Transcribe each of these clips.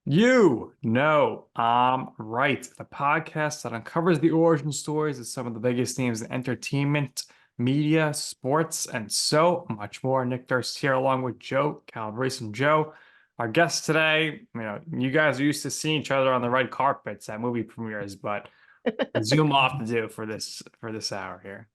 You know, I'm right. The podcast that uncovers the origin stories of some of the biggest names in entertainment, media, sports, and so much more. Nick Durst here, along with Joe Calabrese and Joe. Our guest today, you guys are used to seeing each other on the red carpets at movie premieres, but Zoom off to do for this hour here.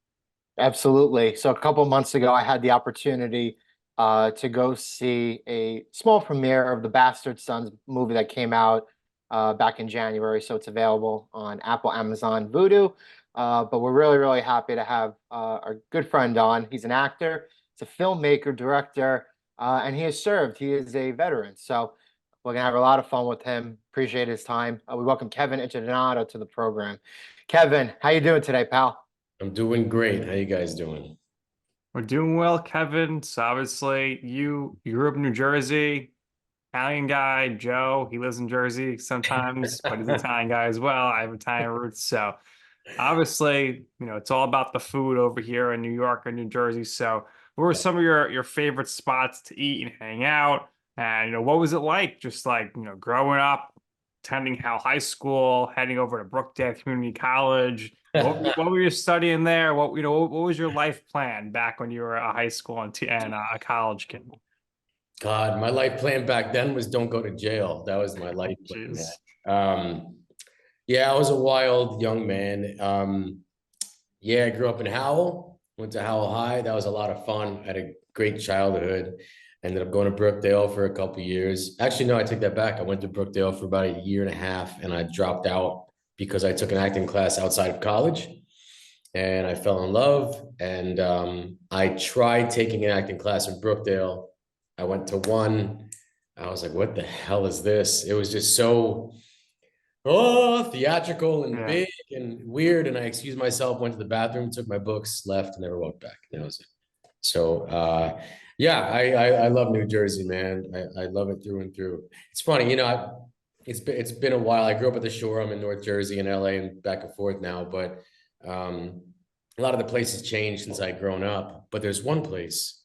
Absolutely. So a couple months ago, I had the opportunity to go see a small premiere of the Bastard Sons movie that came out back in January. So it's available on Apple, Amazon, Vudu. But we're really, really happy to have our good friend on. He's an actor, he's a filmmaker, director, and he has served. He is a veteran. So we're gonna have a lot of fun with him. Appreciate his time. We welcome Kevin Internado to the program. Kevin, how you doing today, pal? I'm doing great. How you guys doing? We're doing well, Kevin. So obviously, you grew up in New Jersey. Italian guy, Joe, he lives in Jersey sometimes, but he's an Italian guy as well. I have Italian roots. So obviously, it's all about the food over here in New York and New Jersey. So what were some of your favorite spots to eat and hang out? And what was it like just like, growing up, attending Howell High School, heading over to Brookdale Community College? What were you studying there? What was your life plan back when you were a high school and a college kid? God, my life plan back then was don't go to jail. That was my life plan. Jeez. Yeah, I was a wild young man. Yeah, I grew up in Howell, went to Howell High. That was a lot of fun. I had a great childhood. Ended up going to Brookdale for a couple of years. Actually, no, I take that back. I went to Brookdale for about a year and a half, and I dropped out because I took an acting class outside of college, and I fell in love. And I tried taking an acting class in Brookdale. I went to one. I was like, what the hell is this? It was just so theatrical and big and weird. And I excused myself, went to the bathroom, took my books, left, and never walked back. That was it. So yeah, I love New Jersey, man. I love it through and through. It's funny, it's been a while. I grew up at the shore. I'm in North Jersey and LA and back and forth now, but a lot of the places changed since I'd grown up. But there's one place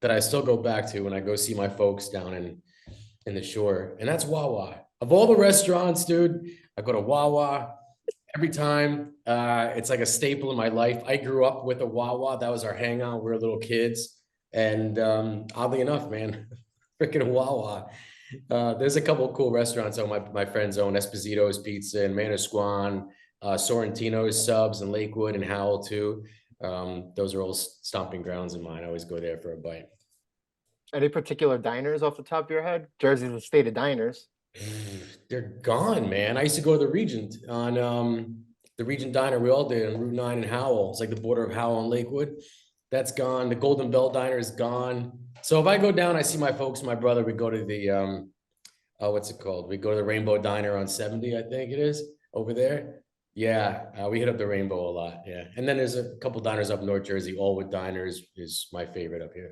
that I still go back to when I go see my folks down in the shore, and that's Wawa. Of all the restaurants, dude, I go to Wawa every time. It's like a staple in my life. I grew up with a Wawa. That was our hangout. We were little kids. And oddly enough, man, freaking Wawa. There's a couple of cool restaurants on my friends own: Esposito's Pizza and Manasquan, Sorrentino's Subs in Lakewood and Howell too. Those are all stomping grounds in mine. I always go there for a bite. Any particular diners off the top of your head? Jersey's the state of diners. They're gone, man. I used to go to the Regent on the Regent Diner. We all did on Route 9 in Howell. It's like the border of Howell and Lakewood. That's gone. The Golden Bell Diner is gone. So if I go down, I see my folks, my brother, we go to the what's it called? We go to the Rainbow Diner on 70, I think it is, over there. Yeah, we hit up the Rainbow a lot. Yeah. And then there's a couple diners up in North Jersey. Allwood Diners is my favorite up here.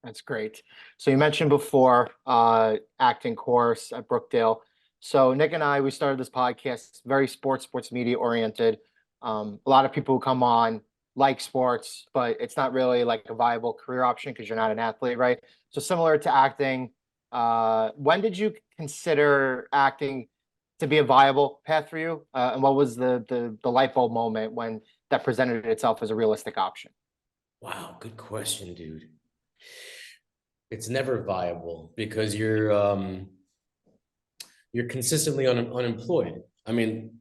That's great. So you mentioned before acting course at Brookdale. So Nick and I, we started this podcast, very sports media oriented. A lot of people who come on like sports, but it's not really like a viable career option because you're not an athlete, right? So similar to acting, when did you consider acting to be a viable path for you? And what was the light bulb moment when that presented itself as a realistic option? Wow, good question, dude. It's never viable because you're consistently unemployed. I mean,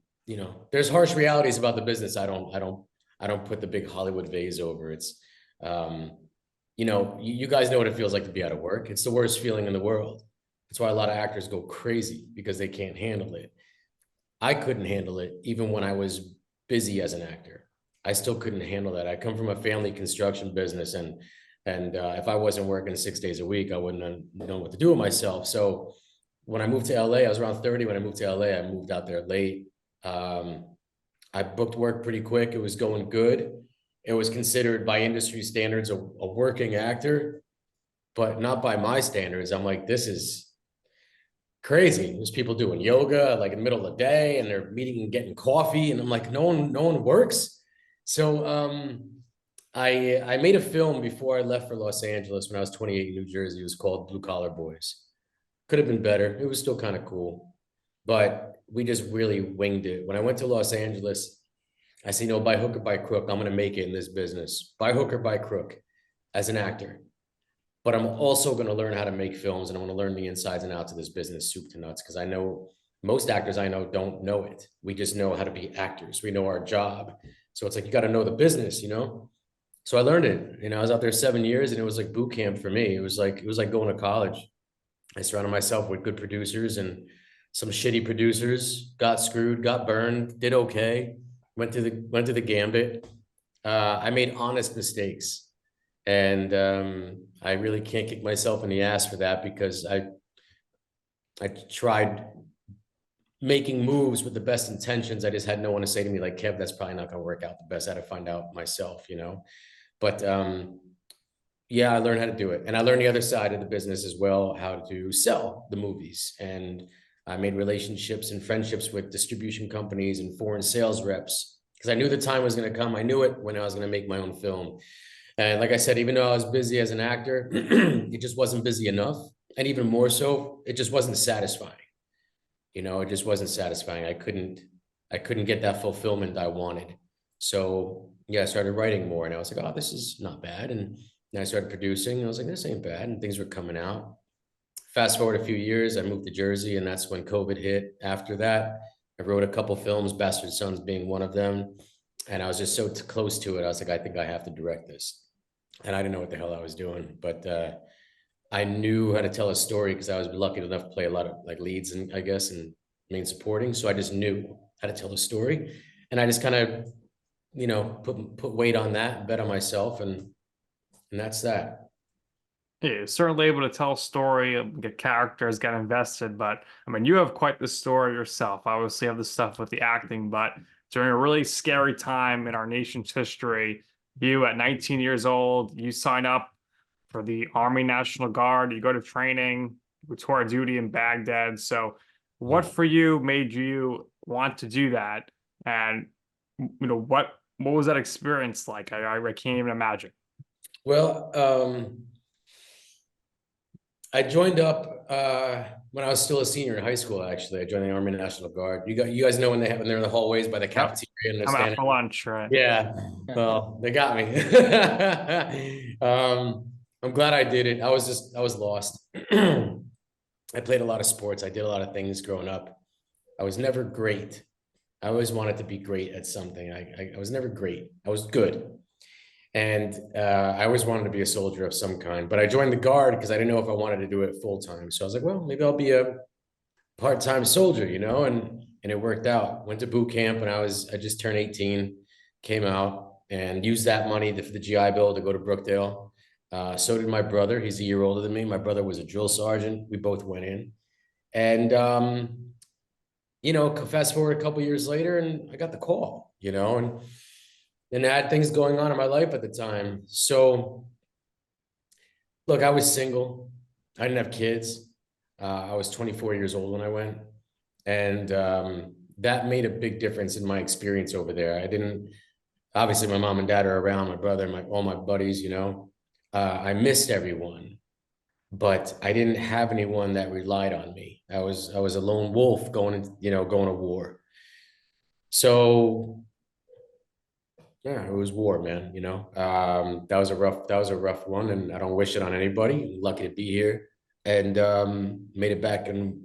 there's harsh realities about the business. I don't put the big Hollywood vase over. It's you guys know what it feels like to be out of work. It's the worst feeling in the world. That's why a lot of actors go crazy because they can't handle it. I couldn't handle it even when I was busy as an actor. I still couldn't handle that. I come from a family construction business, and if I wasn't working 6 days a week, I wouldn't have known what to do with myself. So when I moved to LA, I was around 30. When I moved to LA, I moved out there late. I booked work pretty quick. It was going good. It was considered by industry standards a working actor, but not by my standards. I'm like, this is crazy. There's people doing yoga like in the middle of the day, and they're meeting and getting coffee. And I'm like, no one works. So I made a film before I left for Los Angeles when I was 28 in New Jersey. It was called Blue Collar Boys. Could have been better. It was still kind of cool, but we just really winged it. When I went to Los Angeles, I said, no, by hook or by crook, I'm going to make it in this business, by hook or by crook, as an actor. But I'm also going to learn how to make films, and I want to learn the insides and outs of this business, soup to nuts, because I know most actors I know don't know it. We just know how to be actors. We know our job. So it's like, you got to know the business, you know? So I learned it. You know, I was out there 7 years, and it was like boot camp for me. It was like going to college. I surrounded myself with good producers and some shitty producers, got screwed, got burned, did okay, went to the gambit. I made honest mistakes, and I really can't kick myself in the ass for that, because I tried making moves with the best intentions. I just had no one to say to me like, Kev, that's probably not going to work out the best. I had to find out myself, you know. But yeah, I learned how to do it. And I learned the other side of the business as well, how to sell the movies. And I made relationships and friendships with distribution companies and foreign sales reps, because I knew the time was going to come. I knew it when I was going to make my own film. And like I said, even though I was busy as an actor, it just wasn't busy enough. And even more so, it just wasn't satisfying. You know, it just wasn't satisfying. I couldn't get that fulfillment I wanted. So yeah, I started writing more, and I was like, oh, this is not bad. And then I started producing, and I was like, this ain't bad. And things were coming out. Fast forward a few years, I moved to Jersey, and that's when COVID hit. After that, I wrote a couple films, Bastard Sons being one of them. And I was just so close to it. I was like, I think I have to direct this. And I didn't know what the hell I was doing, but I knew how to tell a story, because I was lucky enough to play a lot of like leads, and I guess, and main supporting. So I just knew how to tell a story, and I just kind of, you know, put weight on that, bet on myself, and that's that. Yeah, you're certainly able to tell a story, get characters, get invested. But I mean, you have quite the story yourself. I obviously have the stuff with the acting, but during a really scary time in our nation's history, you at 19 years old, you sign up for the Army National Guard, you go to training, you tour duty in Baghdad. So, what for you made you want to do that? And what was that experience like? I can't even imagine. Well, I joined up when I was still a senior in high school. Actually, I joined the Army National Guard. You guys know when they're in the hallways by the cafeteria and they're I'm out standing. for lunch, right? Yeah, well, they got me. I'm glad I did it. I was lost. I played a lot of sports. I did a lot of things growing up. I was never great. I always wanted to be great at something. I was never great. I was good. And I always wanted to be a soldier of some kind, but I joined the Guard because I didn't know if I wanted to do it full time. So I was like, well, maybe I'll be a part-time soldier, you know, and it worked out. Went to boot camp when I just turned 18, came out and used that money for the GI Bill to go to Brookdale. So did my brother. He's a year older than me. My brother was a drill sergeant. We both went in, and you know, fast forward a couple years later, and I got the call, you know, and I had things going on in my life at the time. So, look, I was single. I didn't have kids. I was 24 years old when I went, and that made a big difference in my experience over there. I didn't, obviously, my mom and dad are around, my brother, all my buddies, you know. I missed everyone, but I didn't have anyone that relied on me. I was a lone wolf going to war. So yeah, it was war, man. You know, that was a rough one, and I don't wish it on anybody. I'm lucky to be here, and made it back, and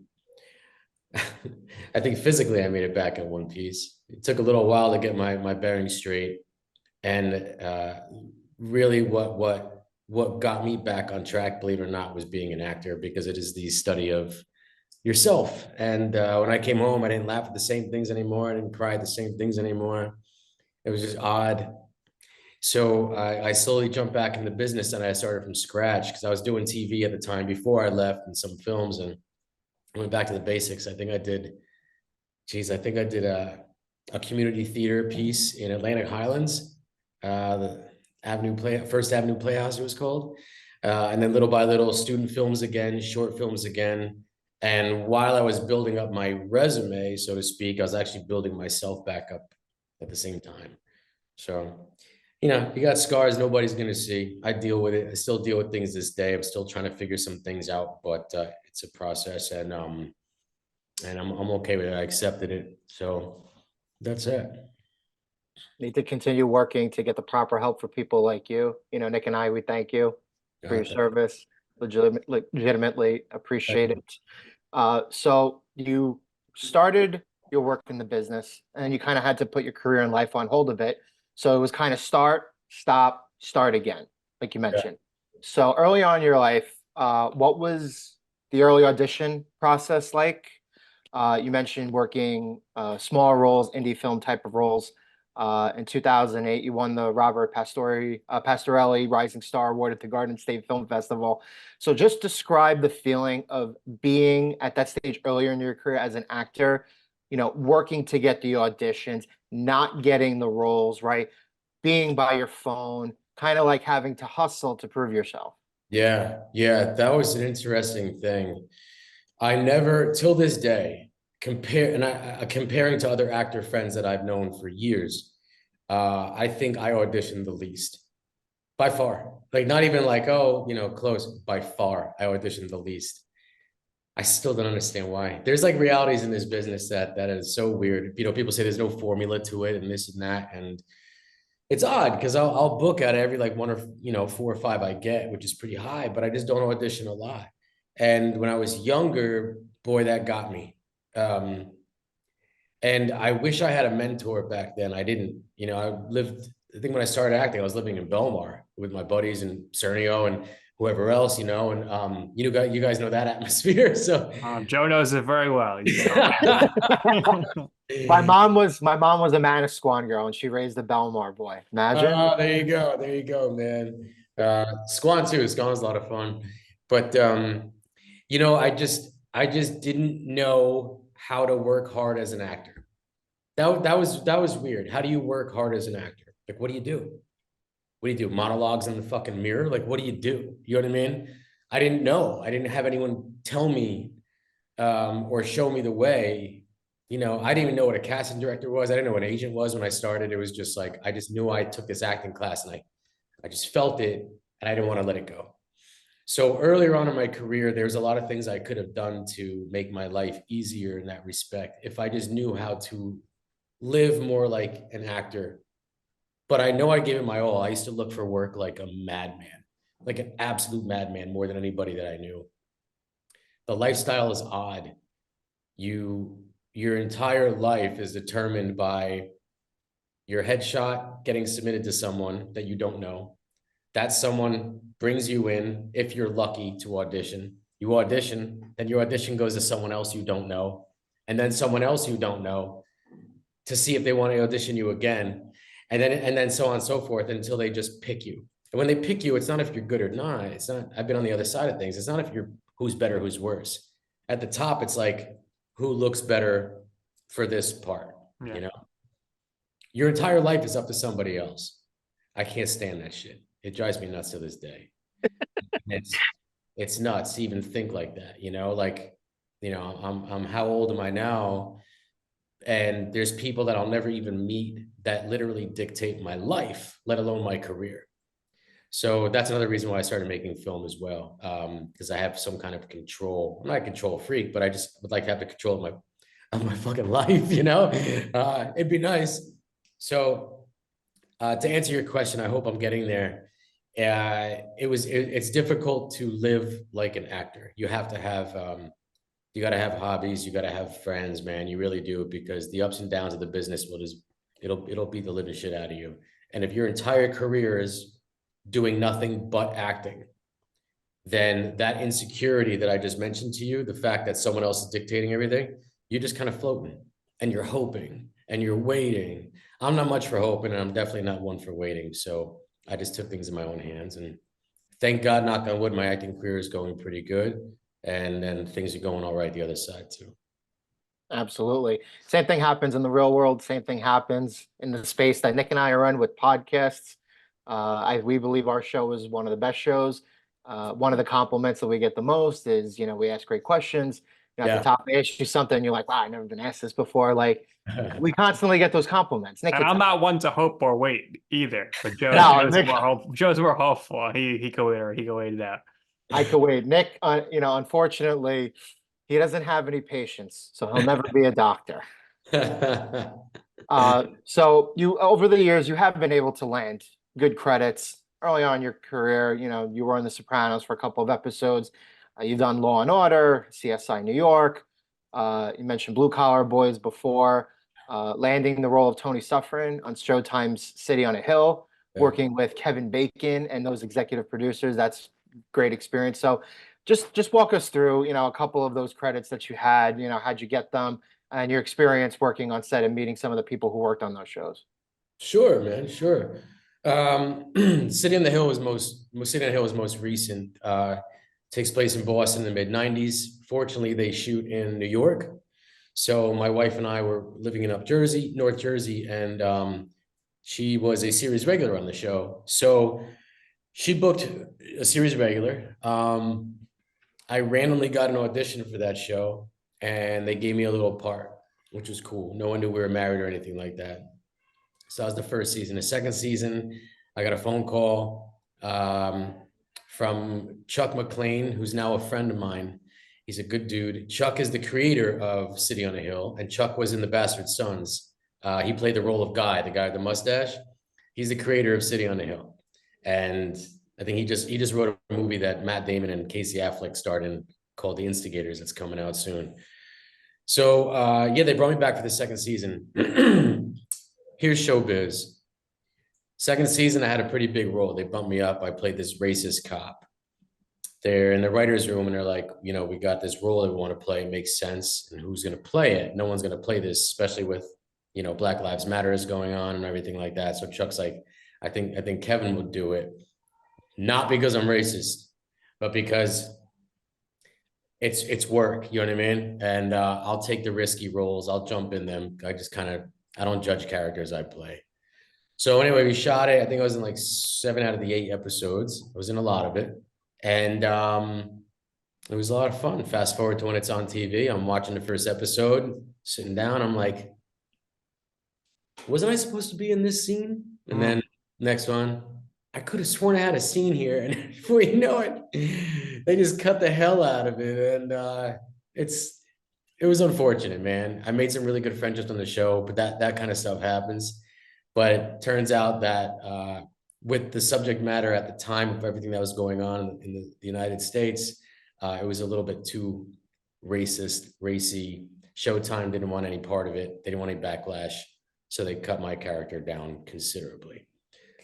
I think physically I made it back in one piece. It took a little while to get my bearings straight, and really what got me back on track, believe it or not, was being an actor, because it is the study of yourself. And when I came home, I didn't laugh at the same things anymore. I didn't cry at the same things anymore. It was just odd. So I slowly jumped back into business, and I started from scratch, because I was doing TV at the time before I left, and some films, and I went back to the basics. I think I did a community theater piece in Atlantic Highlands, the First Avenue Playhouse, it was called. And then little by little, student films again, short films again. And while I was building up my resume, so to speak, I was actually building myself back up at the same time. So you know, you got scars nobody's gonna see. I deal with it. I still deal with things this day. I'm still trying to figure some things out, but it's a process, and I'm okay with it. I accepted it. So that's it. Need to continue working to get the proper help for people like you. You know, Nick and I, we thank you for your Thank service. Legitimately appreciate you. it. So you started your work in the business and then you kind of had to put your career and life on hold a bit. So it was kind of start, stop, start again, like you Yeah. mentioned. So early on in your life, what was the early audition process like? You mentioned working smaller roles, indie film type of roles. In 2008, you won the Robert Pastorelli Rising Star Award at the Garden State Film Festival. So just describe the feeling of being at that stage earlier in your career as an actor, you know, working to get the auditions, not getting the roles, right? Being by your phone, kind of like having to hustle to prove yourself. Yeah, yeah, that was an interesting thing. I never, till this day, comparing to other actor friends that I've known for years, I think I auditioned the least by far. Like not even like, oh, you know, close. By far, I auditioned the least. I still don't understand why. There's like realities in this business that is so weird. You know, people say there's no formula to it and this and that, and it's odd because I'll book out every like one or you know 4 or 5 I get, which is pretty high, but I just don't audition a lot. And when I was younger, boy, that got me. Um, and I wish I had a mentor back then. I didn't. You know, I lived. I think when I started acting, I was living in Belmar with my buddies and Cernio and whoever else. You know, and you guys know that atmosphere. So Joe knows it very well. He's My mom was a Manasquan girl and she raised a Belmar boy. Imagine. oh, there you go. There you go, man. Squan too. Squan was a lot of fun. But you know, I just didn't know how to work hard as an actor. That was weird. How do you work hard as an actor? Like, what do you do? What do you do? Monologues in the fucking mirror? Like, what do you do? You know what I mean? I didn't know. I didn't have anyone tell me or show me the way. You know, I didn't even know what a casting director was. I didn't know what an agent was when I started. It was just like I just knew I took this acting class and I just felt it and I didn't want to let it go. So earlier on in my career, there's a lot of things I could have done to make my life easier in that respect if I just knew how to live more like an actor. But I know I gave it my all. I used to look for work like a madman, like an absolute madman more than anybody that I knew. The lifestyle is odd. Your entire life is determined by your headshot getting submitted to someone that you don't know. That someone brings you in if you're lucky to audition. You audition, then your audition goes to someone else you don't know, and then someone else you don't know to see if they want to audition you again, and then so on and so forth until they just pick you. And when they pick you, it's not if you're good or not. It's not. I've been on the other side of things. It's not if you're who's better, who's worse. At the top, it's like who looks better for this part. Yeah. You know, your entire life is up to somebody else. I can't stand that shit. It drives me nuts to this day. It's it's nuts to even think like that, you know, like, you know, I'm how old am I now? And there's people that I'll never even meet that literally dictate my life, let alone my career. So that's another reason why I started making film as well. Because I have some kind of control. I'm not a control freak, but I just would like to have the control of my fucking life, you know? It'd be nice. So to answer your question, I hope I'm getting there. It's difficult to live like an actor. You have to have you got to have hobbies, you got to have friends, man. You really do, because the ups and downs of the business will just it'll beat the living shit out of you. And if your entire career is doing nothing but acting, then that insecurity that I just mentioned to you, the fact that someone else is dictating everything, you're just kind of floating and you're hoping and you're waiting. I'm not much for hoping, and I'm definitely not one for waiting. So I just took things in my own hands, and thank God, knock on wood, my acting career is going pretty good. And then things are going all right the other side too. Absolutely. Same thing happens in the real world. Same thing happens in the space that Nick and I are in with podcasts. We believe our show is one of the best shows. One of the compliments that we get the most is, you know, we ask great questions. at the Yeah. top, they ask you something, and you're like, wow, I've never been asked this before. Like, we constantly get those compliments. Nick And gets I'm that. not one to hope or wait either, but No, Nick, Joe's more hopeful. He can wait it out. I could wait. Nick, unfortunately, he doesn't have any patience, so he'll never be a doctor. So over the years, you have been able to land good credits early on in your career. You were in The Sopranos for a couple of episodes. You've done Law and Order, CSI New York. You mentioned Blue Collar Boys before, landing the role of Tony Suferin on Showtime's City on a Hill, working with Kevin Bacon and those executive producers. That's great experience. So just walk us through, a couple of those credits that you had. How'd you get them, and your experience working on set and meeting some of the people who worked on those shows. Sure, man. Sure. City on the Hill was most recent. Takes place in Boston in the mid-90s. Fortunately, they shoot in New York. So my wife and I were living in North Jersey, and she was a series regular on the show. So she booked a series regular. I randomly got an audition for that show, and they gave me a little part, which was cool. No one knew we were married or anything like that. So that was the first season. The second season, I got a phone call from Chuck McLean, who's now a friend of mine. He's a good dude. Chuck is the creator of City on a Hill, and Chuck was in The Bastard Sons. He played the role of Guy, the guy with the mustache. He's the creator of City on a Hill. And I think he just wrote a movie that Matt Damon and Casey Affleck starred in called The Instigators. That's coming out soon. So yeah, they brought me back for the second season. Here's showbiz. Second season, I had a pretty big role. They bumped me up. I played this racist cop. They're in the writer's room and they're like, we got this role that we want to play. It makes sense. And who's going to play it? No one's going to play this, especially with, Black Lives Matter is going on and everything like that. So Chuck's like, I think Kevin would do it. Not because I'm racist, but because it's work, you know what I mean? And I'll take the risky roles. I'll jump in them. I don't judge characters I play. So anyway, we shot it. I think I was in like 7 out of the 8 episodes. I was in a lot of it. And it was a lot of fun. Fast forward to when it's on TV. I'm watching the first episode, sitting down. I'm like, wasn't I supposed to be in this scene? And then next one, I could have sworn I had a scene here. And before you know it, they just cut the hell out of it. And it was unfortunate, man. I made some really good friendships on the show, but that kind of stuff happens. But it turns out that with the subject matter at the time of everything that was going on in the United States, it was a little bit too racist, racy. Showtime didn't want any part of it. They didn't want any backlash. So they cut my character down considerably.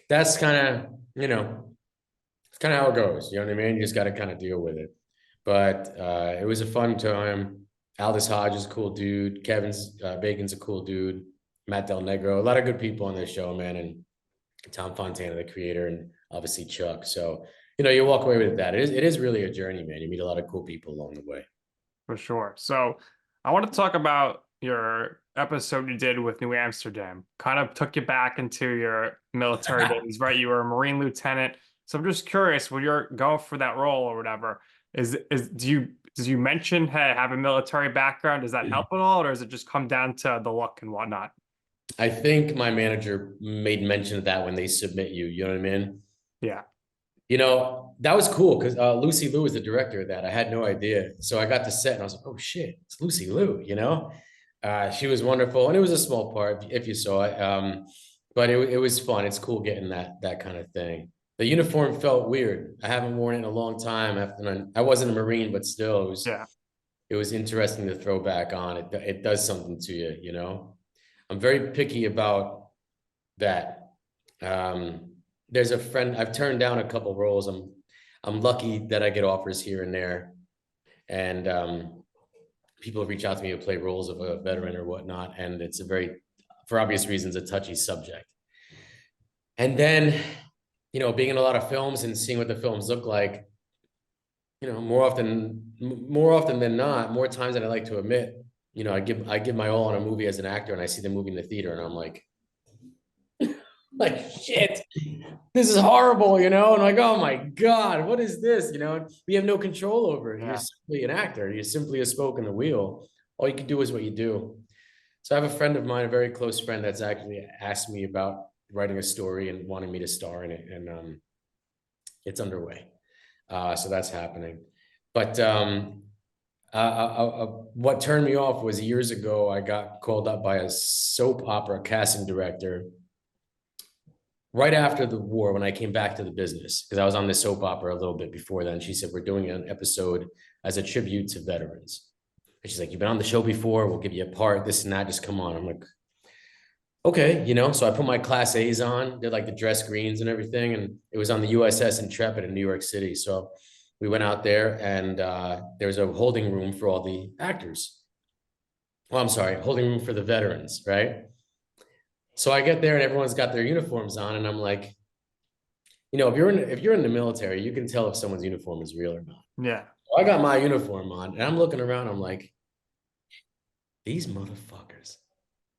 That's kind of, it's kind of how it goes. You know what I mean? You just got to kind of deal with it. But it was a fun time. Aldous Hodge is a cool dude. Bacon's a cool dude. Matt Del Negro, a lot of good people on this show, man. And Tom Fontana, the creator, and obviously Chuck. So, you walk away with that. It is really a journey, man. You meet a lot of cool people along the way. For sure. So I want to talk about your episode you did with New Amsterdam. Kind of took you back into your military days, right? You were a Marine lieutenant. So I'm just curious, when you're going for that role or whatever, do you mention, hey, have a military background? Does that help at all? Or does it just come down to the look and whatnot? I think my manager made mention of that when they submit you. You know what I mean? Yeah. That was cool because Lucy Liu was the director of that. I had no idea. So I got to set and I was like, oh shit, it's Lucy Liu, She was wonderful. And it was a small part if you saw it. But it was fun. It's cool getting that kind of thing. The uniform felt weird. I haven't worn it in a long time. I wasn't a Marine, but still it was interesting to throw back on. It does something to you, I'm very picky about that. There's a friend, I've turned down a couple roles. I'm lucky that I get offers here and there. And people reach out to me to play roles of a veteran or whatnot. And it's for obvious reasons, a touchy subject. And then, being in a lot of films and seeing what the films look like, more often than not, more times than I like to admit, I give my all on a movie as an actor, and I see the movie in the theater and I'm like, Like, shit, this is horrible, you know? And like, oh my God, what is this? You know, we have no control over it. You're Yeah. simply an actor. You're simply a spoke in the wheel. All you can do is what you do. So I have a friend of mine, a very close friend, that's actually asked me about writing a story and wanting me to star in it. And it's underway. So that's happening. But what turned me off was years ago, I got called up by a soap opera casting director right after the war when I came back to the business, because I was on the soap opera a little bit before then. She said, we're doing an episode as a tribute to veterans. And she's like, you've been on the show before, we'll give you a part, this and that, just come on. I'm like, okay, you know, so I put my Class A's on, did like the dress greens and everything. And it was on the USS Intrepid in New York City. So we went out there and there was a holding room for all the actors. Well, I'm sorry, holding room for the veterans, right? So I get there and everyone's got their uniforms on, and I'm like, you know, if you're in the military, you can tell if someone's uniform is real or not. Yeah. So I got my uniform on, and I'm looking around. I'm like, these motherfuckers,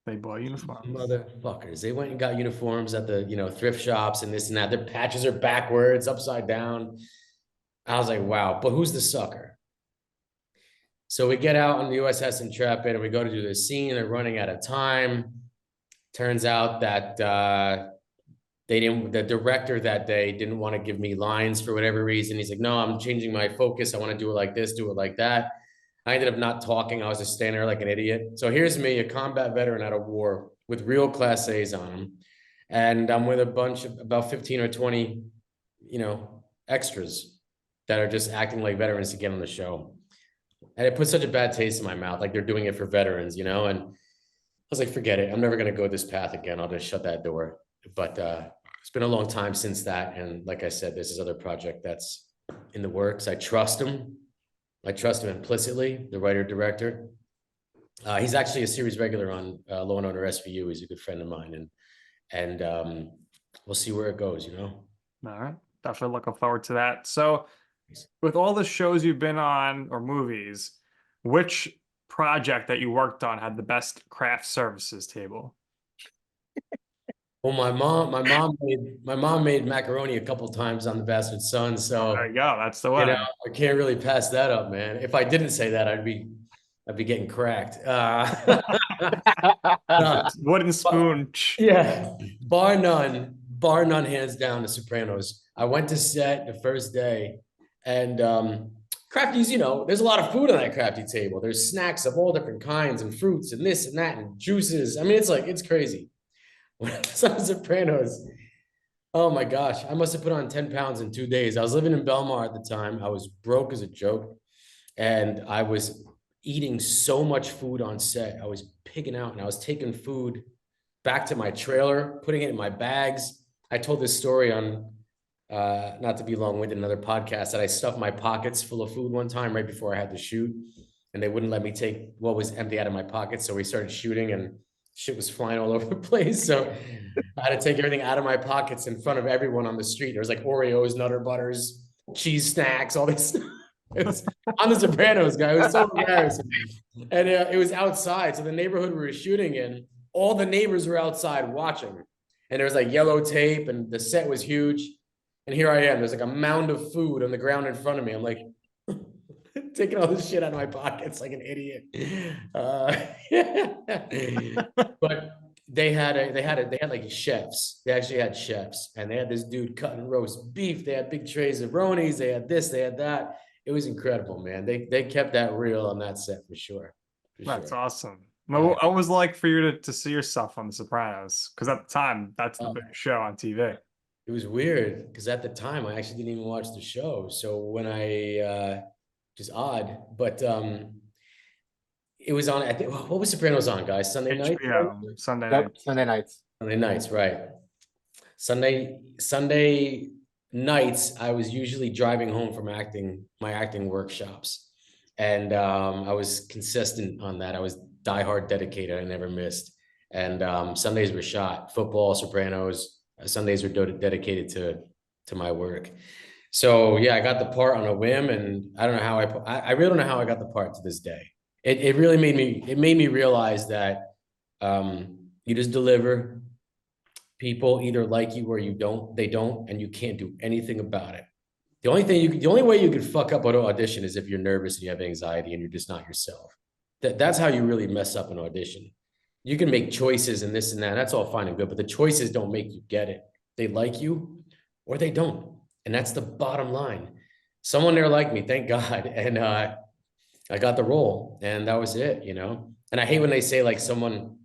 They bought uniforms. motherfuckers. They went and got uniforms at the thrift shops and this and that. Their patches are backwards, upside down. I was like, wow. But who's the sucker? So we get out on the USS Intrepid and we go to do this scene. They're running out of time. Turns out that the director that day didn't want to give me lines for whatever reason. He's like, no, I'm changing my focus. I want to do it like this, do it like that. I ended up not talking. I was just standing there like an idiot. So here's me, a combat veteran out of war with real Class A's on him. And I'm with a bunch of about 15 or 20, extras that are just acting like veterans to get on the show. And it put such a bad taste in my mouth. Like they're doing it for veterans, and I was like, forget it. I'm never going to go this path again. I'll just shut that door. But it's been a long time since that. And like I said, there's this other project that's in the works. I trust him. I trust him implicitly, the writer director. He's actually a series regular on Law and Order SVU. He's a good friend of mine, and we'll see where it goes. All right, definitely looking forward to that. So, with all the shows you've been on or movies, which project that you worked on had the best craft services table? Well, my mom made macaroni a couple times on The Bastard Son, so There you go. That's the one. I can't really pass that up, man. If I didn't say that, I'd be getting cracked. Wooden spoon. Yeah, bar none, hands down. The Sopranos. I went to set the first day, and Crafty's. There's a lot of food on that Crafty table. There's snacks of all different kinds and fruits and this and that and juices. I mean, it's crazy. When I was on Sopranos, oh my gosh, I must have put on 10 pounds in 2 days. I was living in Belmar at the time. I was broke as a joke, and I was eating so much food on set. I was pigging out, and I was taking food back to my trailer, putting it in my bags. I told this story on, not to be long-winded, another podcast, that I stuffed my pockets full of food one time right before I had to shoot, and they wouldn't let me take what was empty out of my pockets. So we started shooting, and shit was flying all over the place. So I had to take everything out of my pockets in front of everyone on the street. There was like Oreos, Nutter Butters, cheese snacks, all this stuff. It was on The Sopranos, guy. It was so embarrassing. And it was outside. So the neighborhood we were shooting in, all the neighbors were outside watching. And there was like yellow tape, and the set was huge. And here I am. There's like a mound of food on the ground in front of me. I'm like, taking all this shit out of my pockets like an idiot. But they had like chefs. They actually had chefs, and they had this dude cutting roast beef. They had big trays of Ronies. They had this, they had that. It was incredible, man. They kept that real on that set for sure. That's awesome. What was it like for you to see yourself on The Sopranos? Because at the time, that's the big show on TV. It was weird because at the time I actually didn't even watch the show. So when I just odd, but it was on. I think, what was Sopranos on, guys? Sunday night. Sunday night. Sunday nights. Sunday nights, right? Sunday nights. I was usually driving home from my acting workshops, and I was consistent on that. I was diehard dedicated. I never missed. And Sundays were shot. Football, Sopranos. Sundays were dedicated to my work. So yeah, I got the part on a whim, and I don't know how I really don't know how I got the part to this day. It really made me realize that you just deliver, People either like you or they don't, and you can't do anything about it. The only way you could fuck up an audition is if you're nervous and you have anxiety and you're just not yourself. That's how you really mess up an audition. You can make choices and this and that. That's all fine and good, but the choices don't make you get it. They like you or they don't. And that's the bottom line. Someone there liked me, thank God. And I got the role and that was it, you know? And I hate when they say like someone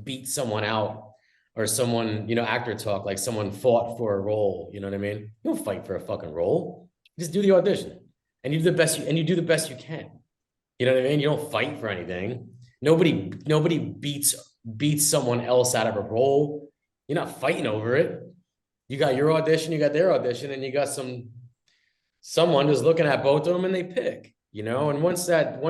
beat someone out or someone, you know, actor talk, like someone fought for a role. You know what I mean? You don't fight for a fucking role. Just do the audition and you do the best you do the best you can. You know what I mean? You don't fight for anything. Nobody beats someone else out of a role. You're not fighting over it. You got your audition, you got their audition, and you got someone who's looking at both of them and they pick, you know. And once that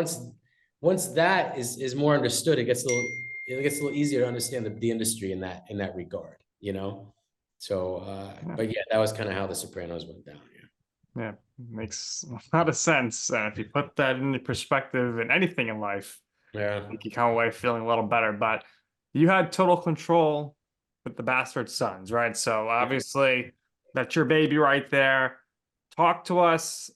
is more understood, it gets a little easier to understand the industry in that regard, you know. So but yeah, that was kind of how the Sopranos went down. Yeah, makes a lot of sense. If you put that into perspective in anything in life, Yeah. I think you come away feeling a little better. But you had total control with the Bastard Sons, right? So obviously that's your baby right there. Talk to us,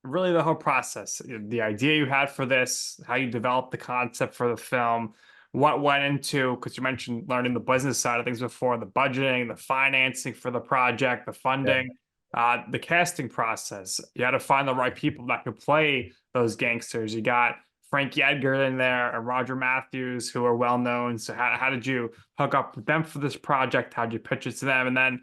really the whole process, the idea you had for this, how you developed the concept for the film, what went into, because you mentioned learning the business side of things before, the budgeting, the financing for the project, the funding. The casting process. You had to find the right people that could play those gangsters. You got Frankie Edgar in there and Roger Matthews, who are well known. So how did you hook up with them for this project? How did you pitch it to them? And then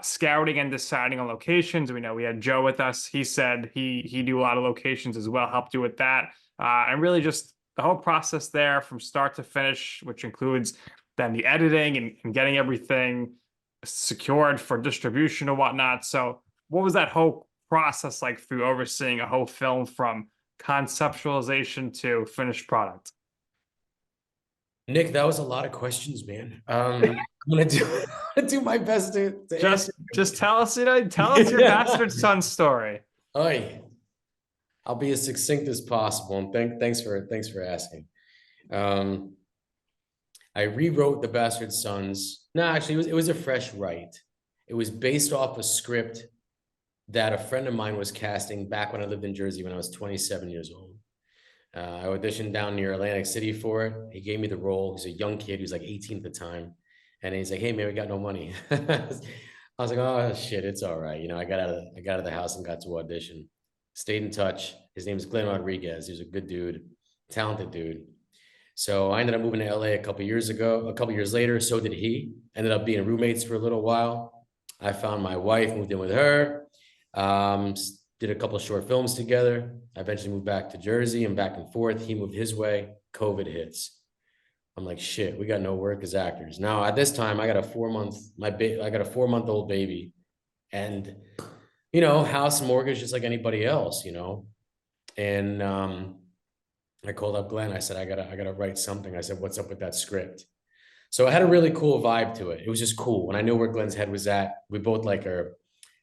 scouting and deciding on locations. We know we had Joe with us. He said he do a lot of locations as well, helped you with that. And really just the whole process there from start to finish, which includes then the editing and getting everything secured for distribution and whatnot. So what was that whole process like for you overseeing a whole film from conceptualization to finished product? Nick, that was a lot of questions, man. I'm gonna do my best to just tell us, tell us your Bastard Son story. I'll be as succinct as possible, and thanks for asking. I rewrote The Bastard Sons. No, actually, it was a fresh write. It was based off a script that a friend of mine was casting back when I lived in Jersey when I was 27 years old. I auditioned down near Atlantic City for it. He gave me the role. He's a young kid. He was like 18 at the time. And he's like, "Hey man, we got no money." I was like, "Oh shit, it's all right." You know, I got out of the house and got to audition. Stayed in touch. His name is Glenn Rodriguez. He was a good dude, talented dude. So I ended up moving to LA a couple years later. So did he. Ended up being roommates for a little while. I found my wife, moved in with her. Did a couple of short films together. I eventually moved back to Jersey and back and forth. He moved his way. COVID hits. I'm like, shit, we got no work as actors. Now at this time, I got a 4-month-old baby, and you know, house mortgage just like anybody else, you know. And I called up Glenn. I said, I gotta write something. I said, "What's up with that script?" So it had a really cool vibe to it. It was just cool. And I knew where Glenn's head was at. We both like our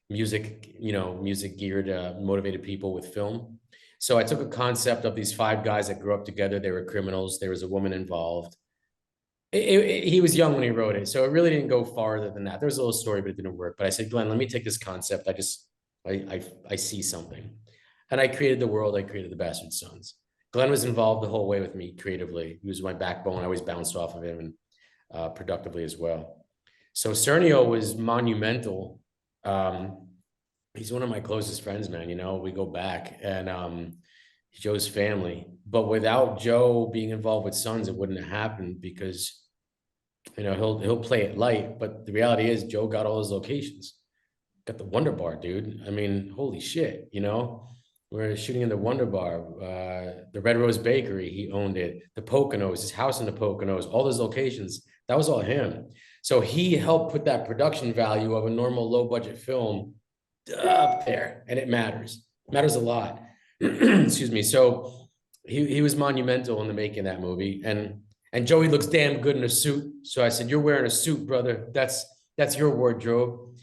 music geared, motivated people with film. So I took a concept of these 5 guys that grew up together. They were criminals. There was a woman involved. He was young when he wrote it. So it really didn't go farther than that. There was a little story, but it didn't work. But I said, "Glenn, let me take this concept. I see something." And I created the world. I created The Bastard Sons. Glenn was involved the whole way with me creatively. He was my backbone. I always bounced off of him, and productively as well. So Cernio was monumental. He's one of my closest friends, man. You know, we go back, and Joe's family. But without Joe being involved with Sons, it wouldn't have happened because, you know, he'll play it light. But the reality is, Joe got all his locations. Got the Wonder Bar, dude. I mean, holy shit, you know. We're shooting in the Wonder Bar, the Red Rose Bakery, he owned it. The Poconos, his house in the Poconos, all those locations, that was all him. So he helped put that production value of a normal low budget film up there, and it matters. It matters a lot. Excuse me. So he was monumental in the making of that movie. And Joey looks damn good in a suit. So I said, "You're wearing a suit, brother. That's your wardrobe."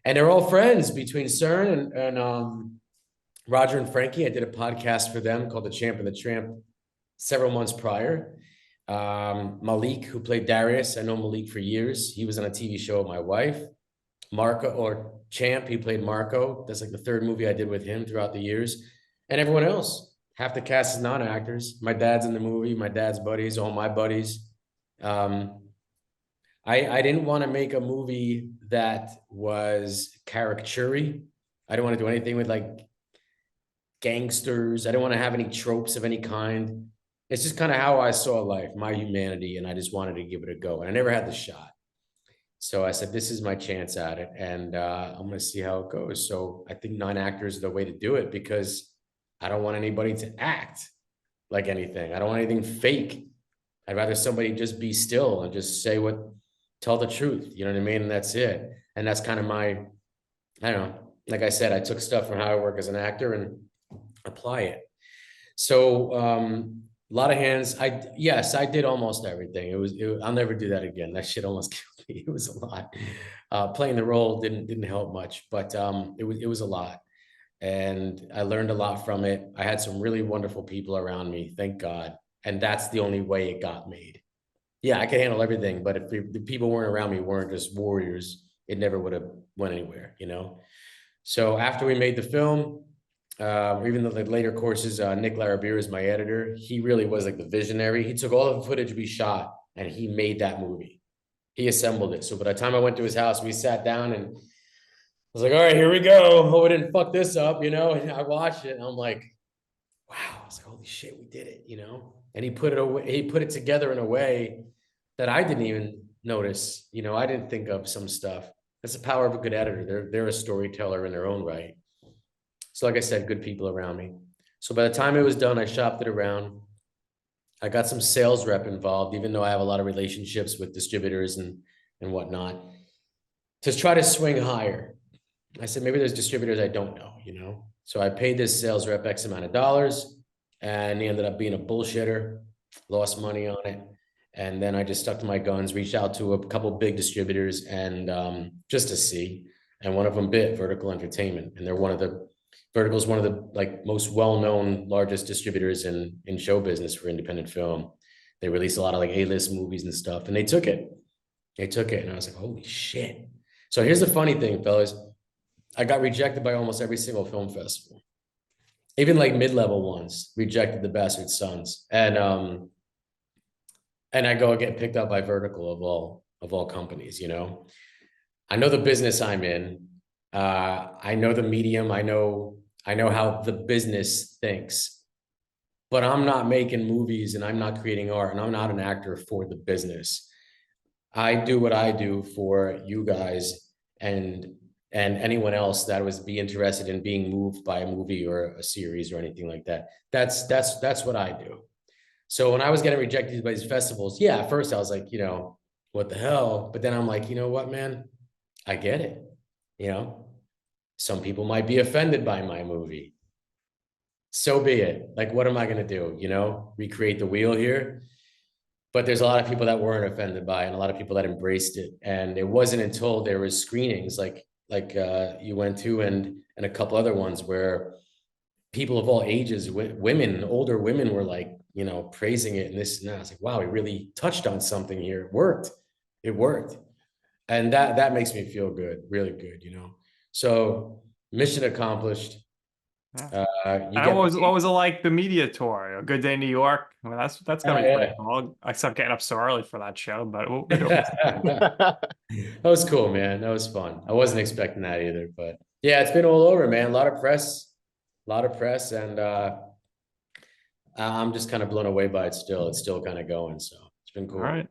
And they're all friends between CERN and Roger and Frankie. I did a podcast for them called The Champ and the Tramp several months prior. Malik, who played Darius. I know Malik for years. He was on a TV show with my wife. Marco, or Champ, he played Marco. That's like the third movie I did with him throughout the years. And everyone else, half the cast is non-actors. My dad's in the movie, my dad's buddies, all my buddies. I didn't want to make a movie that was caricature-y. I didn't want to do anything with like gangsters. I didn't want to have any tropes of any kind. It's just kind of how I saw life, my humanity, and I just wanted to give it a go. And I never had the shot. So I said, this is my chance at it, and I'm going to see how it goes. So I think non-actors are the way to do it, because I don't want anybody to act like anything. I don't want anything fake. I'd rather somebody just be still and just tell the truth. You know what I mean? And that's it. And that's kind of I don't know. Like I said, I took stuff from how I work as an actor and apply it. So a lot of hands. Yes, I did almost everything. I'll never do that again. That shit almost killed me. It was a lot. Playing the role didn't help much, but it was a lot. And I learned a lot from it. I had some really wonderful people around me, thank God. And that's the only way it got made. Yeah, I could handle everything, but if the people weren't around me, weren't just warriors, it never would have went anywhere, you know? So after we made the film, even though the later courses, Nick Larabir is my editor. He really was like the visionary. He took all the footage we shot and he made that movie. He assembled it. So by the time I went to his house, we sat down and I was like, all right, here we go. Hope we didn't fuck this up, you know? And I watched it and I'm like, wow. I was like, holy shit, we did it, you know? And he put it away, he put it together in a way that I didn't even notice. You know, I didn't think of some stuff. That's the power of a good editor. They're a storyteller in their own right. So like I said, good people around me. So by the time it was done, I shopped it around. I got some sales rep involved, even though I have a lot of relationships with distributors and whatnot, to try to swing higher. I said, maybe there's distributors I don't know, you know? So I paid this sales rep X amount of dollars and he ended up being a bullshitter, lost money on it. And then I just stuck to my guns, reached out to a couple big distributors and just to see. And one of them bit Vertical Entertainment. And Vertical's one of the like most well-known, largest distributors in show business for independent film. They release a lot of like A-list movies and stuff, and they took it. And I was like, holy shit. So here's the funny thing, fellas. I got rejected by almost every single film festival. Even like mid-level ones rejected The Bastard Sons. And I go and get picked up by Vertical of all companies, you know. I know the business I'm in. I know the medium. I know how the business thinks, but I'm not making movies and I'm not creating art and I'm not an actor for the business. I do what I do for you guys and anyone else that would be interested in being moved by a movie or a series or anything like that. That's what I do. So when I was getting rejected by these festivals, yeah, at first I was like, you know, what the hell? But then I'm like, you know what, man, I get it. You know, some people might be offended by my movie. So be it. Like, what am I going to do? You know, recreate the wheel here. But there's a lot of people that weren't offended by it and a lot of people that embraced it. And it wasn't until there was screenings like you went to and a couple other ones where people of all ages, women, older women were like, you know, praising it and this and that. I was like, wow, we really touched on something here. It worked. It worked. And that makes me feel good, really good, you know. So mission accomplished. Yeah. What was it like the media tour? A Good Day New York. I mean, that's gonna be pretty cool. Except getting up so early for that show, but that was cool, man. That was fun. I wasn't expecting that either, but yeah, it's been all over, man. A lot of press, and I'm just kind of blown away by it still. It's still kind of going, so it's been cool. All right.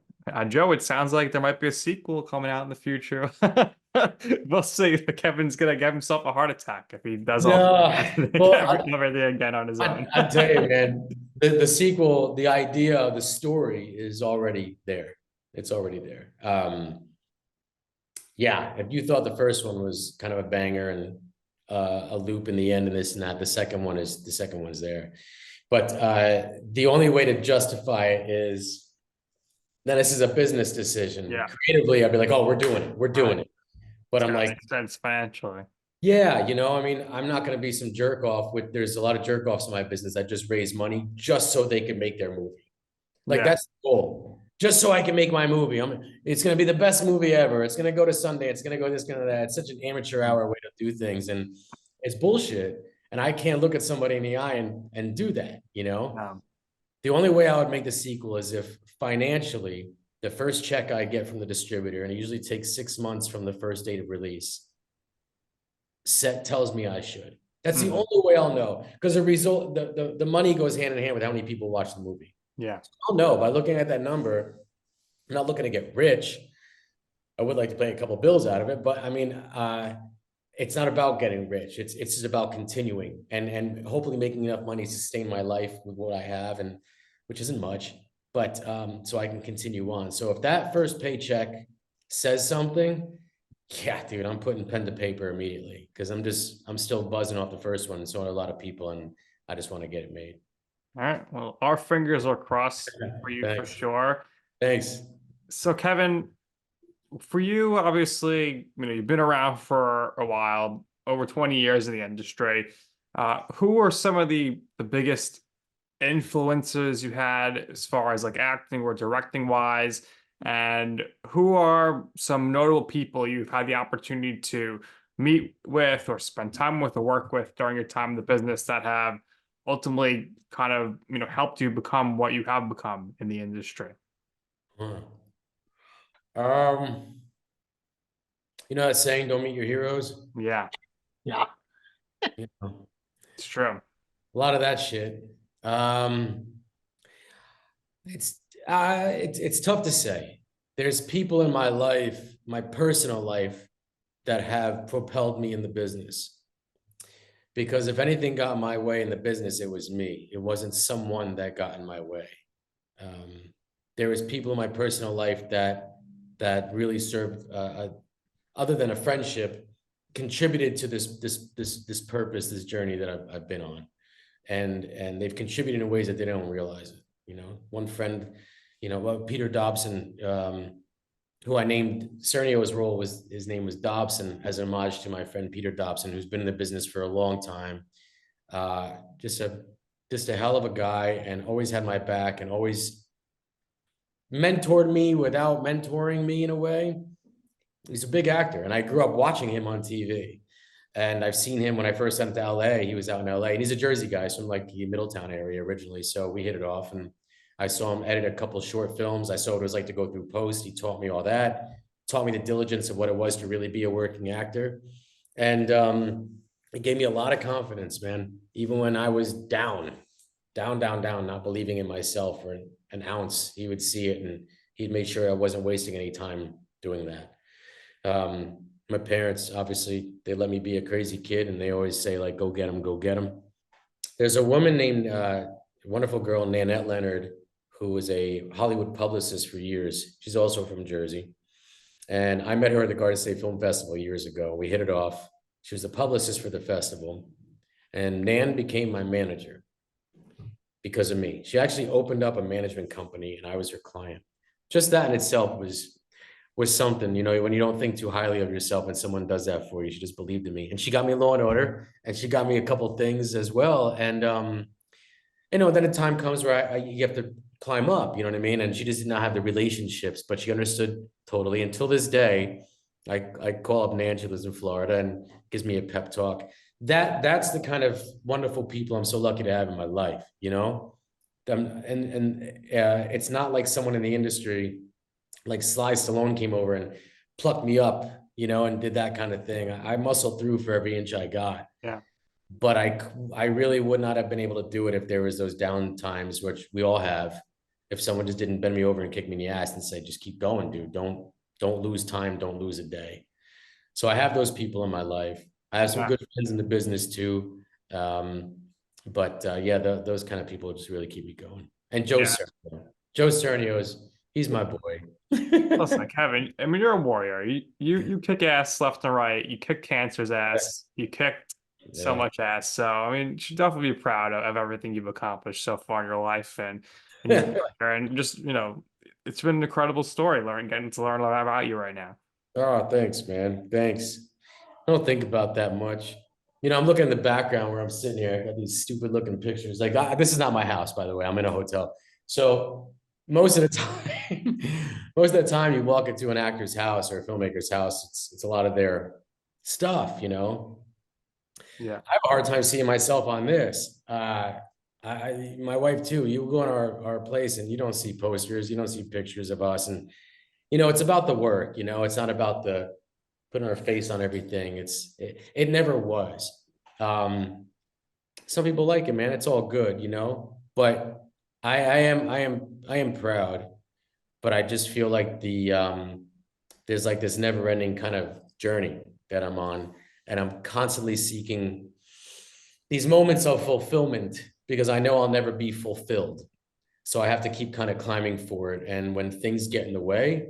Joe, it sounds like there might be a sequel coming out in the future. We'll see. Kevin's gonna give himself a heart attack if he does everything again on his own. I tell you, man, the sequel, the idea, the story is already there. It's already there. Yeah, if you thought the first one was kind of a banger and a loop in the end and this and that, the second one is there. But the only way to justify it is that this is a business decision. Yeah. Creatively, I'd be like, oh, we're doing it. But I'm like, sense financially. Yeah, you know, I mean, I'm not going to be some jerk off there's a lot of jerk offs in my business that just raise money just so they can make their movie. Like Yeah. that's the goal. Just so I can make my movie. It's gonna be the best movie ever. It's gonna go to Sunday. It's gonna go this, gonna that. It's such an amateur hour way to do things, and it's bullshit. And I can't look at somebody in the eye and do that, you know? The only way I would make the sequel is if financially, the first check I get from the distributor, and it usually takes 6 months from the first date of release, set tells me I should. That's the only way I'll know, because the money goes hand in hand with how many people watch the movie. Yeah. I'll know by looking at that number. I'm not looking to get rich. I would like to pay a couple bills out of it, but I mean, it's not about getting rich. It's just about continuing and hopefully making enough money to sustain my life with what I have, and which isn't much, but so I can continue on. So if that first paycheck says something, yeah, dude, I'm putting pen to paper immediately, because I'm still buzzing off the first one, and so are a lot of people, and I just want to get it made. All right. Well, our fingers are crossed for you for sure. Thanks. So, Kevin, for you, obviously, you've been around for a while, over 20 years in the industry. Who are some of the biggest influences you had as far as like acting or directing wise? And who are some notable people you've had the opportunity to meet with or spend time with or work with during your time in the business that have ultimately kind of, helped you become what you have become in the industry? You know that saying, don't meet your heroes? Yeah, Yeah. You know, it's true. a lot of that shit. It's tough to say. There's people in my life, my personal life, that have propelled me in the business. Because if anything got in my way in the business, it was me. It wasn't someone that got in my way. There was people in my personal life that really served, other than a friendship, contributed to this purpose, this journey that I've been on, and they've contributed in ways that they don't realize it. One friend, Peter Dobson, who I named Cernio's role, his name was Dobson, as an homage to my friend Peter Dobson, who's been in the business for a long time. Just a hell of a guy, and always had my back, and always mentored me without mentoring me in a way. He's a big actor, and I grew up watching him on TV. And I've seen him when I first went to LA. He was out in LA, and he's a Jersey guy, so from like the Middletown area originally. So we hit it off, and I saw him edit a couple short films. I saw what it was like to go through post. He taught me all that, taught me the diligence of what it was to really be a working actor. And it gave me a lot of confidence, man. Even when I was down, not believing in myself for an ounce, he would see it, and he'd make sure I wasn't wasting any time doing that. My parents, obviously, they let me be a crazy kid, and they always say, like, go get him, go get him. There's a woman named, wonderful girl, Nanette Leonard, who was a Hollywood publicist for years. She's also from Jersey. And I met her at the Garden State Film Festival years ago. We hit it off. She was the publicist for the festival. And Nan became my manager because of me. She actually opened up a management company, and I was her client. Just that in itself was something, when you don't think too highly of yourself and someone does that for you. She just believed in me, and she got me Law and Order, and she got me a couple things as well. And then a time comes where you have to climb up, you know what I mean? And she just did not have the relationships, but she understood totally. Until this day, I call up Nan, she lives in Florida, and gives me a pep talk. That's the kind of wonderful people I'm so lucky to have in my life, it's not like someone in the industry like Sly Stallone came over and plucked me up, and did that kind of thing. I muscled through for every inch I got. Yeah. But I really would not have been able to do it if there was those down times, which we all have. If someone just didn't bend me over and kick me in the ass and say, just keep going, dude. Don't lose time. Don't lose a day. So I have those people in my life. I have some good friends in the business too. Those kind of people just really keep me going. And Joe Cernio he's my boy. Listen, Kevin, I mean, you're a warrior. You kick ass left and right. You kick cancer's ass. You kicked so much ass. So, I mean, you should definitely be proud of everything you've accomplished so far in your life, and just, it's been an incredible story getting to learn a lot about you right now. Oh, thanks, man. Thanks. I don't think about that much. I'm looking in the background where I'm sitting here. I got these stupid looking pictures. Like, this is not my house, by the way. I'm in a hotel. So most of the time, most of the time you walk into an actor's house or a filmmaker's house, it's a lot of their stuff, you know. Yeah. I have a hard time seeing myself on this. My wife too. You go in our place and you don't see posters, you don't see pictures of us, and you know it's about the work. You know, it's not about the putting our face on everything. It never was. Some people like it, man. It's all good, you know. But I am proud. But I just feel like there's like this never-ending kind of journey that I'm on, and I'm constantly seeking these moments of fulfillment because I know I'll never be fulfilled. So I have to keep kind of climbing for it. And when things get in the way,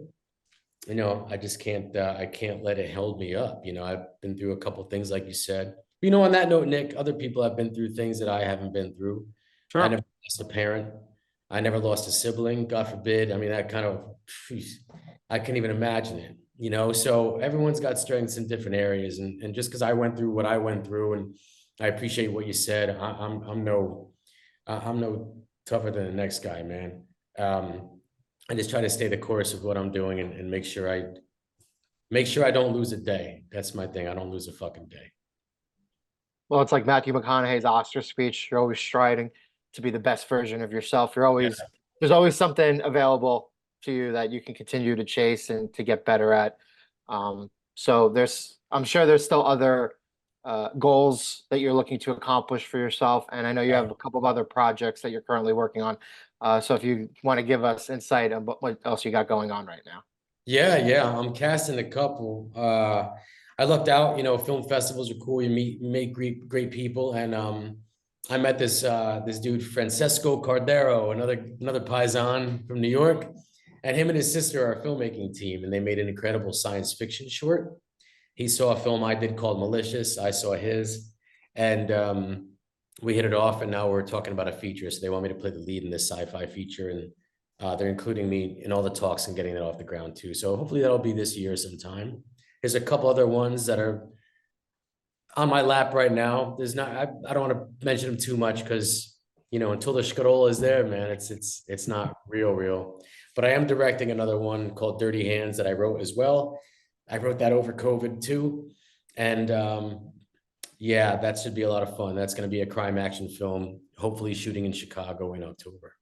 you know, I just can't, I can't let it hold me up. You know, I've been through a couple of things, like you said. You know, on that note, Nick, other people have been through things that I haven't been through. I Sure. never lost a parent. I never lost a sibling, God forbid. I mean, that kind of, I can't even imagine it, you know? So everyone's got strengths in different areas. And just because I went through what I went through, and I appreciate what you said, I'm no tougher than the next guy, man. I just try to stay the course of what I'm doing and make sure I don't lose a day. That's my thing. I don't lose a fucking day. Well, it's like Matthew McConaughey's Oscar speech. You're always striving to be the best version of yourself. You're always There's always something available to you that you can continue to chase and to get better at. So I'm sure there's still other goals that you're looking to accomplish for yourself, and I know you have a couple of other projects that you're currently working on. So if you want to give us insight on what else you got going on right now. Yeah. I'm casting a couple. I lucked out, you know, film festivals are cool. You meet great people. And I met this dude, Francesco Cardero, another Paisan from New York. And him and his sister are a filmmaking team, and they made an incredible science fiction short. He saw a film I did called Malicious. I saw his. And we hit it off, and now we're talking about a feature. So they want me to play the lead in this sci-fi feature. And they're including me in all the talks and getting it off the ground too. So hopefully that'll be this year sometime. There's a couple other ones that are on my lap right now. There's not, I don't want to mention them too much because, you know, until the scroll is there, man, it's not real. But I am directing another one called Dirty Hands that I wrote as well. I wrote that over COVID too. And yeah, that should be a lot of fun. That's going to be a crime action film, hopefully shooting in Chicago in October.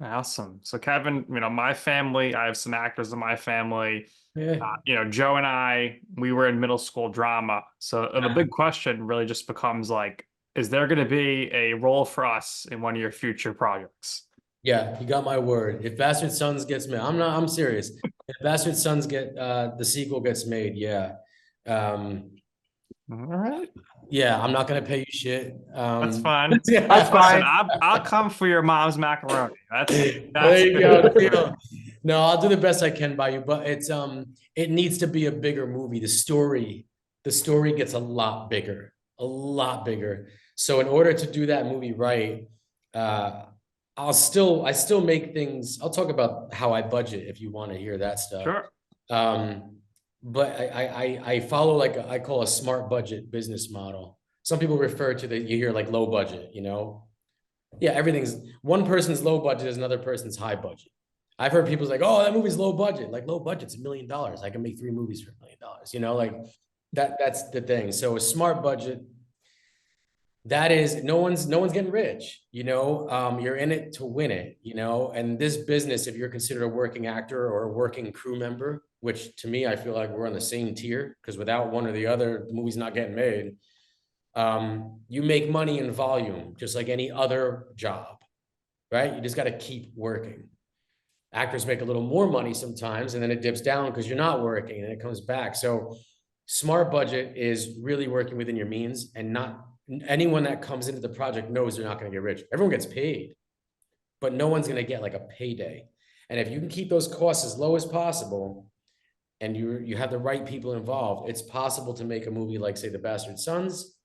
Awesome. So Kevin, you know, my family, I have some actors in my family. Yeah. You know, Joe and I, we were in middle school drama. So the big question really just becomes like, is there going to be a role for us in one of your future projects? Yeah, you got my word. If Bastard Sons gets made, I'm serious. If Bastard Sons the sequel gets made, yeah. All right. Yeah, I'm not gonna pay you shit. That's fine. Yeah. That's fine. Listen, I'll come for your mom's macaroni. That's There you go. Deal. No, I'll do the best I can by you, but it needs to be a bigger movie. The story gets a lot bigger. So in order to do that movie right, I still make things. I'll talk about how I budget if you want to hear that stuff. Sure. But I follow like I call a smart budget business model. Some people refer to you hear like low budget, you know? Yeah, everything's one person's low budget is another person's high budget. I've heard people's like, oh, that movie's low budget. Like low budget's $1 million. I can make 3 movies for $1 million. You know, like that's the thing. So a smart budget, that is no one's getting rich, you know. You're in it to win it, you know. And this business, if you're considered a working actor or a working crew member, which to me I feel like we're on the same tier, because without one or the other, the movie's not getting made. You make money in volume just like any other job, right? You just got to keep working. Actors make a little more money sometimes, and then it dips down because you're not working, and it comes back. So smart budget is really working within your means, and not anyone that comes into the project knows they're not going to get rich. Everyone gets paid, but no one's going to get like a payday. And if you can keep those costs as low as possible, and you have the right people involved, it's possible to make a movie like, say, The Bastard Sons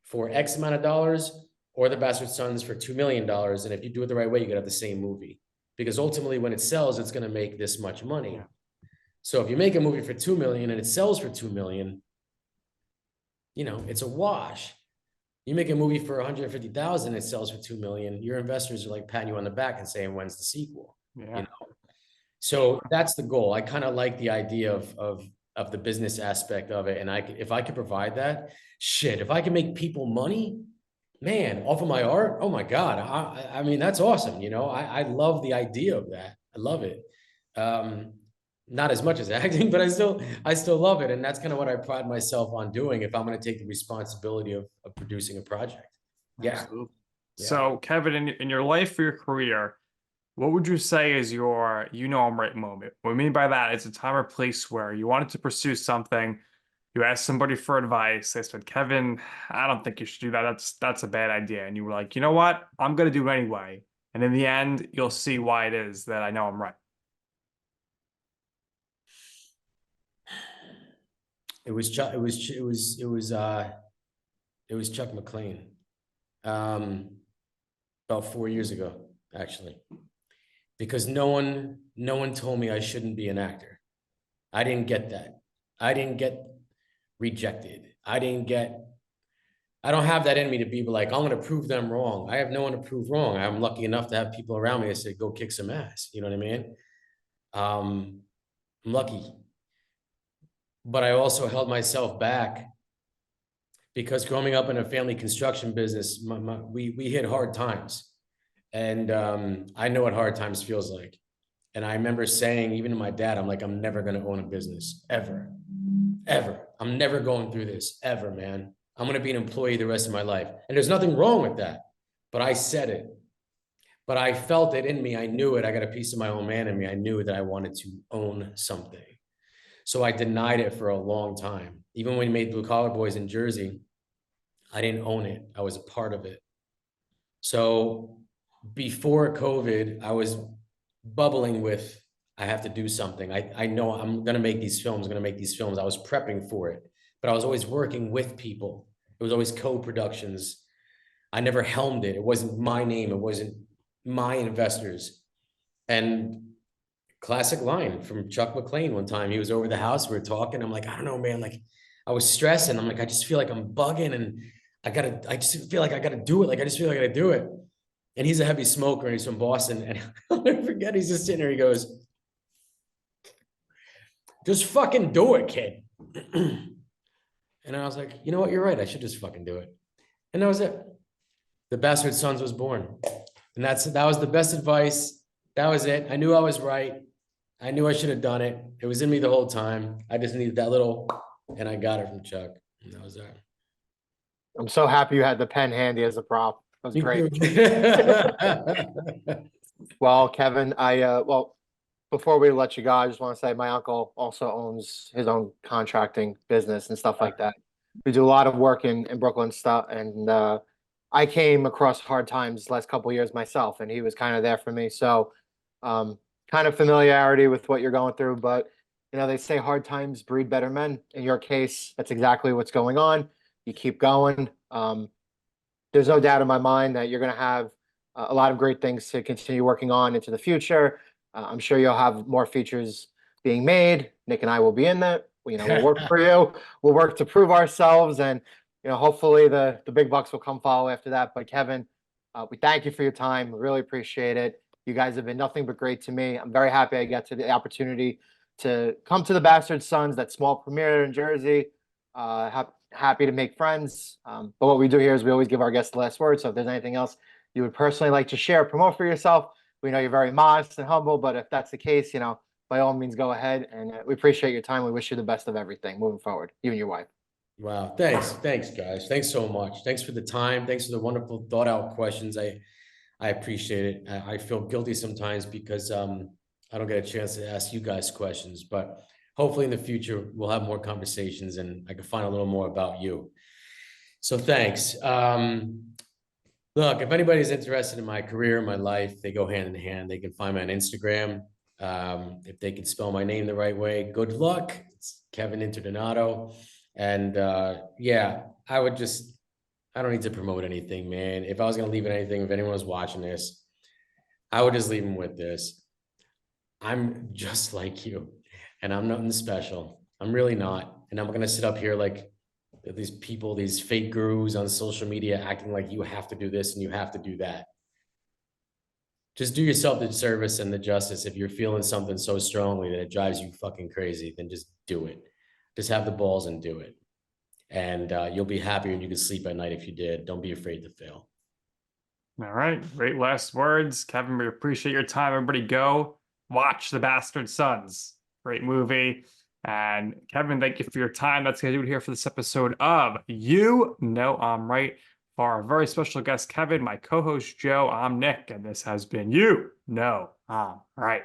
for X amount of dollars, or The Bastard Sons for $2 million. And if you do it the right way, you could have the same movie, because ultimately when it sells, it's going to make this much money. Yeah. So if you make a movie for 2 million and it sells for 2 million, you know, it's a wash. You make a movie for 150,000, it sells for 2 million. Your investors are like patting you on the back and saying, when's the sequel? Yeah. So that's the goal. I kind of like the idea of the business aspect of it. And if I could provide that, shit, if I can make people money, man, off of my art, oh my God. I mean, that's awesome. I love the idea of that. I love it. Not as much as acting, but I still love it. And that's kind of what I pride myself on doing if I'm going to take the responsibility of producing a project. Yeah. Absolutely. Yeah. So, Kevin, in your life or your career, what would you say is your I'm right moment? What I mean by that is a time or place where you wanted to pursue something, you asked somebody for advice, they said, Kevin, I don't think you should do that. That's a bad idea. And you were like, you know what? I'm gonna do it anyway. And in the end, you'll see why it is that I know I'm right. It was Chuck McLean. About 4 years ago, actually. Because no one told me I shouldn't be an actor. I didn't get that. I didn't get rejected. I don't have that in me to be like, I'm going to prove them wrong. I have no one to prove wrong. I'm lucky enough to have people around me that say, go kick some ass. You know what I mean? I'm lucky. But I also held myself back because growing up in a family construction business, we hit hard times. And I know what hard times feels like. And I remember saying, even to my dad, I'm like, I'm never going to own a business, ever. I'm never going through this, ever, man. I'm going to be an employee the rest of my life. And there's nothing wrong with that. But I said it. But I felt it in me. I knew it. I got a piece of my own man in me. I knew that I wanted to own something. So I denied it for a long time. Even when we made Blue Collar Boys in Jersey, I didn't own it. I was a part of it. So before COVID, I was bubbling with, I have to do something. I know I'm going to make these films, I was prepping for it, but I was always working with people. It was always co-productions. I never helmed it. It wasn't my name. It wasn't my investors. And classic line from Chuck McLean one time, he was over the house, we were talking. I'm like, I don't know, man. Like I was stressing. I'm like, I just feel like I'm bugging and I just feel like I got to do it. Like, I just feel like I got to do it. And he's a heavy smoker and he's from Boston. And I'll never forget, he's just sitting there. He goes, just fucking do it, kid. And I was like, you know what? You're right. I should just fucking do it. And that was it. The Bastard Sons was born. And that was the best advice. That was it. I knew I was right. I knew I should have done it. It was in me the whole time. I just needed that little, and I got it from Chuck. And that was that. I'm so happy you had the pen handy as a prop. That was great. Well, Kevin, before we let you go, I just want to say my uncle also owns his own contracting business and stuff like that. We do a lot of work in Brooklyn stuff, and I came across hard times last couple of years myself, and he was kind of there for me. So, kind of familiarity with what you're going through, but they say hard times breed better men. In your case, that's exactly what's going on. You keep going. There's no doubt in my mind that you're going to have a lot of great things to continue working on into the future. I'm sure you'll have more features being made. Nick and I will be in that. We'll work for you. We'll work to prove ourselves, and hopefully the big bucks will come follow after that. But Kevin, we thank you for your time. We really appreciate it. You guys have been nothing but great to me. I'm very happy I got to the opportunity to come to the Bastard Sons, that small premiere in Jersey. Happy to make friends. But what we do here is we always give our guests the last word. So if there's anything else you would personally like to share, promote for yourself, we know you're very modest and humble, but if that's the case, by all means, go ahead. And we appreciate your time. We wish you the best of everything moving forward, you and your wife. Wow. Thanks, guys. Thanks so much. Thanks for the time. Thanks for the wonderful thought out questions. I appreciate it. I feel guilty sometimes because I don't get a chance to ask you guys questions, but hopefully in the future, we'll have more conversations and I can find a little more about you. So thanks. Look, if anybody's interested in my career, my life, they go hand in hand. They can find me on Instagram. If they can spell my name the right way, good luck. It's Kevin Interdonato. And yeah, I don't need to promote anything, man. If I was going to leave anything, if anyone was watching this, I would just leave them with this. I'm just like you, and I'm nothing special. I'm really not. And I'm going to sit up here like these people, these fake gurus on social media acting like you have to do this and you have to do that. just do yourself the service and the justice. If you're feeling something so strongly that it drives you fucking crazy, then just do it. Just have the balls and do it. And you'll be happier and you can sleep at night if you did. Don't be afraid to fail. All right, great last words, Kevin. We appreciate your time. Everybody, go watch The Bastard Sons. Great movie. And Kevin, thank you for your time. That's gonna do it here for this episode of You Know I'm Right. For our very special guest, Kevin, my co-host Joe, I'm Nick, and this has been You Know I'm Right.